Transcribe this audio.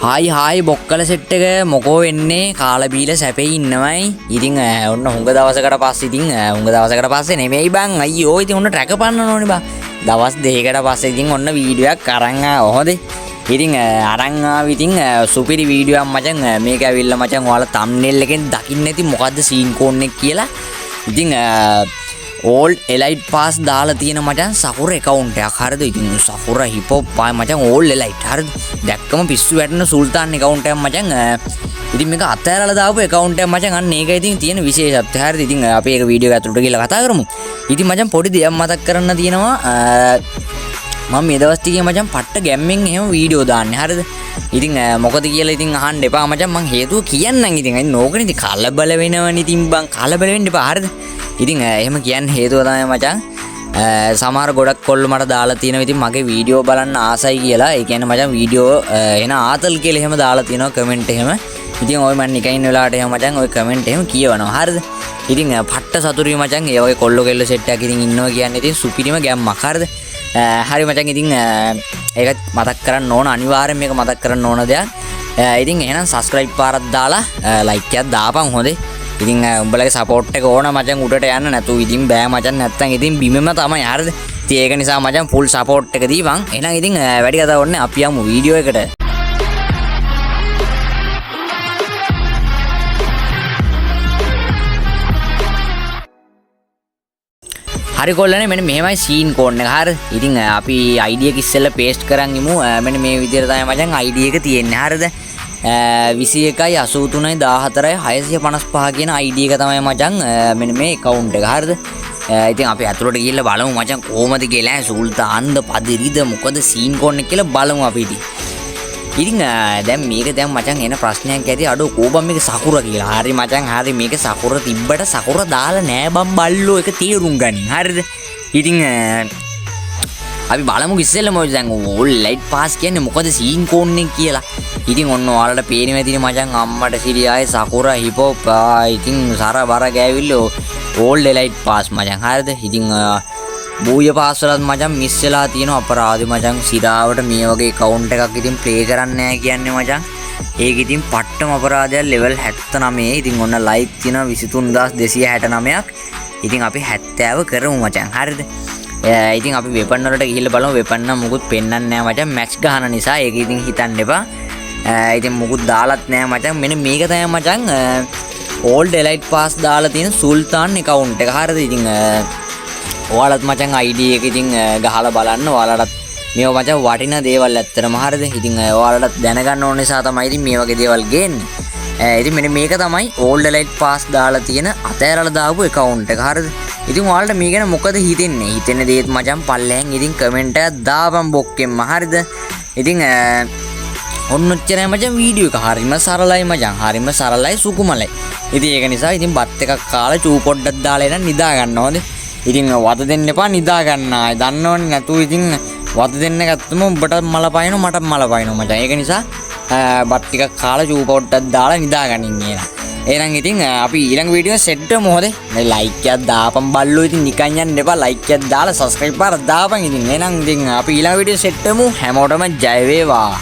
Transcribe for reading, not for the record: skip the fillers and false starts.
Hi බොක්කල set එක මොකෝ වෙන්නේ කාලා බීලා සැපේ ඉන්නමයි. ඉතින් ඔන්න හුඟ දවසකට පස්සේ හුඟ දවසකට පස්සේ නෙමෙයි බං අයියෝ ඉතින් ඔන්න ට්‍රැක පන්නන්න ඕනේ බං. දවස් දෙකකට පස්සේ ඉතින් ඔන්න වීඩියෝයක් අරන් ආවොද. ඉතින් අරන් ආව ඉතින් සුපිරි වීඩියෝවක් මචං මේක ඇවිල්ලා මචං ඔයාලා thumbnail එකෙන් දකින්න ඇති මොකද්ද සීන් කෝන් එක කියලා. ඉතින් old elite pass දාලා තියෙන මචං සකුර account එකක් හරිද. ඉතින් සකුර hip hop පාය මචං old elite හරිද. දැක්කම පිස්සු වැටෙන සුල්තාන් account එකක් මචං. ඉතින් මේක අතෑරලා දාපු account එකක් මචං. අන්න ඒක ඉතින් තියෙන විශේෂත්වය හරිද. ඉතින් අපි ඒක වීඩියෝ එක ඇතුළට ගිහලා කතා කරමු. ඉතින් මචං පොඩි දෙයක් මතක් කරන්න තියෙනවා. මම මේ දවස් ටිකේ මචං පට්ට ගැම්මෙන් එහෙම වීඩියෝ දාන්නේ හරිද. ඉතින් මොකද කියලා ඉතින් අහන්න එපා මචං. මං හේතුව කියන්නම්. ඉතින් අයි නෝකනේ ඉතින් කලබල වෙනවනේ. ඉතින් බං කලබල වෙන්න එපා හරිද. ඉතින් එහෙම කියන්න හේතුව තමයි මචං සමහර ගොඩක් කොල්ලෝ මට දාලා තියෙනවා ඉතින් මගේ වීඩියෝ බලන්න ආසයි කියලා. ඒ කියන්නේ මචං වීඩියෝ එන ආතල් කියලා එහෙම දාලා තියෙනවා කමෙන්ට් එහෙම. ඉතින් ඔය මම නිකන් ඉන්න වෙලාවට එහෙම මචං ඔය කමෙන්ට් එහෙම කියවනවා හරිද. ඉතින් පට්ට සතුටුයි මචං. ඒ වගේ කොල්ලෝ කෙල්ලෝ සෙට් එකක් ඉතින් ඉන්නවා කියන්නේ ඉතින් සුපිරිම ගැම්මක් හරිද. හරි මචං. ඉතින් ඒක මතක් කරන්න ඕන අනිවාර්යෙන් මේක මතක් කරන්න ඕන දෙයක්. ඉතින් එහෙනම් subscribe පාරක් දාලා like එකක් දාපන් හොඳේ. ඉතින් උඹලගේ සපෝට් එක ඕන මචං උඩට යන්න නැතු ඉතින් බෑ මචං නැත්තම් ඉතින් බිමෙම තමයි හරිද. ඉතින් ඒක නිසා මචං ෆුල් සපෝට් එක දීපන්. එහෙනම් ඉතින් වැඩි කතා ඕනේ අපි යමු වීඩියෝ එකට. හරි කොල්ලනේ මෙන්න මෙහෙමයි සීන් කෝන් එක හරිද. ඉතින් අපි ID එක ඉස්සෙල්ලා පේස්ට් කරන් ඉමු. මෙන්න මේ විදිහට තමයි මචං ID එක තියෙන්නේ හරිද. 21.83.14.655 කියන ID එක තමයි මචං මෙන්න මේ account එක හරිද. ඉතින් අපි අතුලට ගිහිල්ලා බලමු මචං කොහමද කියලා. සුල්තාන්ද පදිරිද මොකද සීන් කෝන් එක කියලා බලමු අපි ඉතින්. ඉතින් දැන් මේක දැන් මචං එන ප්‍රශ්නයක් ඇති අඩෝ කෝබම් මේක සකුර කියලා. හරි මචං හරි මේක සකුර තිබ්බට සකුර දාලා නෑ බම් බල්ලෝ එක තීරුම් ගනින් හරිද. ඉතින් අපි බලමු ඉස්සෙල්ලම දැන් all elite pass කියන්නේ මොකද සීන් කෝන් එක කියලා. ඉතින් ඔන්න ඔයාලට පේන්නේ නැතිනේ මචං අම්මට සිරියායේ සකුර hip hop ඉතින් සර බර ගෑවිල්ල all elite pass මචං හරිද. ඉතින් බූය පාස් වලත් මචං මිස් වෙලා තියෙනවා අපරාධි මචං. සිරාවට මේ වගේ account එකක් ඉතින් play කරන්නේ නැහැ කියන්නේ මචං. ඒක ඉතින් පට්ටම අපරාධයක් level 79. ඉතින් ඔන්න like තියෙනවා 23269ක්. ඉතින් අපි 70 කරමු මචං හරිද. ඉතින් අපි වෙපන් වලට ගිහිල්ලා බලමු. වෙපන් නම් මුකුත් පෙන්වන්නේ නැහැ මචං මැච් ගහන නිසා. ඒක ඉතින් හිතන්න එපා. ඉතින් මුකුත් දාලත් නැහැ මචං. මෙන්න මේක තමයි මචං old elite pass දාලා තියෙන සුල්තාන් account එක හරිද. ඉතින් ඔයාලත් මචං ID එක ඉතින් ගහලා බලන්න. ඔයාලටත් මේව මචං වටින දේවල් ඇත්තටම හරිද. ඉතින් ඔයාලටත් දැනගන්න ඕන නිසා තමයි ඉතින් මේ වගේ දේවල් ගේන්නේ. ඉතින් මෙන්න මේක තමයි old elite pass දාලා තියෙන අතෑරලා දාපු account එක හරිද. ඉතින් ඔයාලට මේ ගැන මොකද හිතෙන්නේ? හිතෙන දේත් මචං පල්ලෙන් ඉතින් කමෙන්ට් එකක් දාපන් බොක්කෙම්ම හරිද. ඉතින් ඔන්න ඔච්චරයි මචං වීඩියෝ එක. හරිම සරලයි මචං. හරිම සරලයි සුකුමලයි. ඉතින් ඒක නිසා ඉතින් බත් එකක් කාලා චූ පොඩ්ඩක් දාලා එන්න නිදා ගන්න ඕනේ. ඉතින් වද දෙන්න එපා නිදා ගන්න. ආයි දන්නවනේ නැතු ඉතින් වද දෙන්න ගත්තම උඹට මල පයින්නෝ මට මල පයින්නෝ මචං. ඒක නිසා බත් ටිකක් කාලා චූ පොඩ්ඩක් දාලා නිදා ගනින් කියලා. එහෙනම් ඉතින් අපි ඊළඟ වීඩියෝ සෙට් කරමු හොදේ. මේ ලයික් එකක් දාපන් බල්ලෝ. ඉතින් නිකන් යන්න එපා. ලයික් එකක් දාලා subscribe පාර දාපන් ඉතින්. එහෙනම් ඉතින් අපි ඊළඟ වීඩියෝ සෙට් කරමු. හැමෝටම ජය වේවා.